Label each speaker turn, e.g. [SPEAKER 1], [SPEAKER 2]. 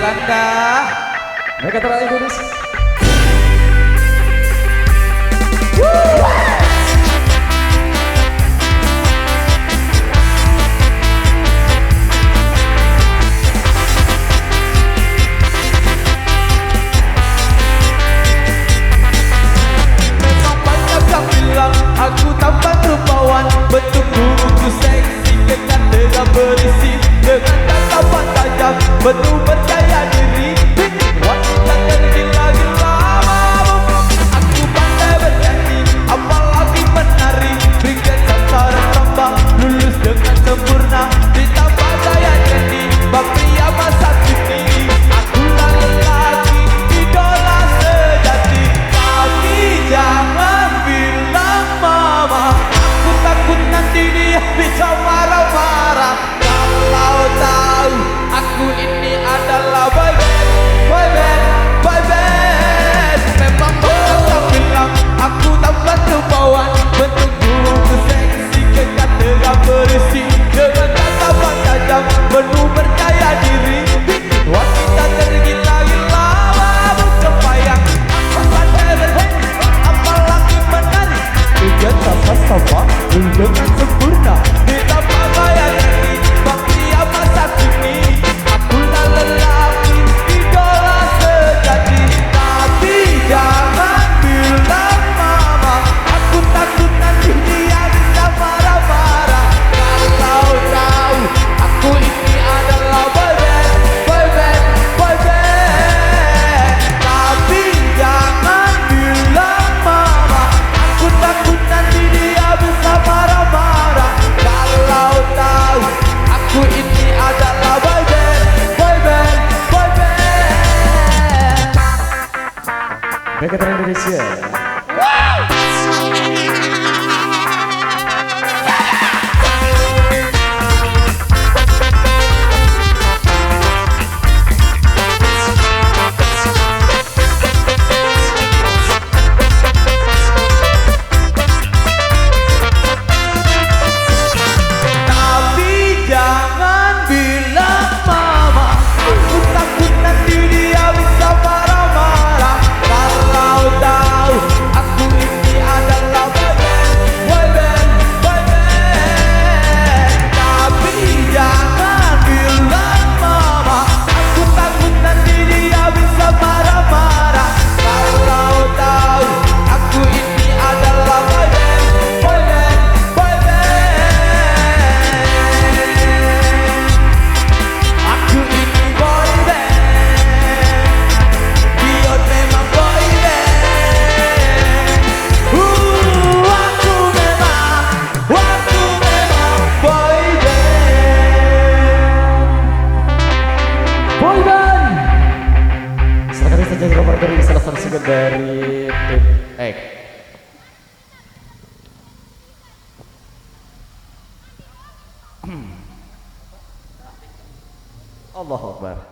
[SPEAKER 1] Belanda.
[SPEAKER 2] Mereka terlalu Indonesia.
[SPEAKER 1] Memang banyak yang bilang aku tampak rupawan, bentuk tubuhku seksi, kekar dengan berisi, dengan tatapan tajam, penuh percaya diri. Wanita tergila-gila, aku pandai bernyanyi, apalagi menari, berikan sasaran rambang, lulus dengan sempurna, ditambah daya jadi, bak pria masa kini. Akulah lelaki, idola sejati, tapi jangan bilang mama, aku takut nanti dia bisa marah-marah. Kalau tahu aku ini adalah boy band, boy band, boy band. Memang orang bilang aku tampak rupawan, bentuk tubuhku seksi, kekar dengan berisi, dengan tatapan tajam, penuh percaya diri. Wanita tergila-gila, mabuk terbayang, aku pandai bernyanyi, apalagi menari, dengan sama-sama, dengan sempurna, ditambah daya jadi, bak pria masa kini. Akulah lelaki, idola sejati, tapi jangan bilang mama, aku takut nanti dia bisa marah-marah. Kalau tahu aku ini adalah boy band, boy band, boy band. Tapi jangan bilang mama, aku takut nanti dia bisa marah-marah. Kalau tahu aku ini adalah boy band, boy band, boy band.
[SPEAKER 2] Mereka terlalu Indonesia.
[SPEAKER 1] Tapi jangan bilang mama, aku takut nanti dia bisa marah-marah. Kalau tahu aku ini adalah boy band, boy band, boy band. Tapi jangan bilang mama, aku takut nanti dia bisa marah-marah. Kalau tahu aku ini adalah boy band, boy band, boy band. Aku ini boy band, Bion memang boy band. Aku memang boy band.
[SPEAKER 2] Boy band. Silakan bisa jadi nomor dari salah satu single dari tim X. Allahu Akbar.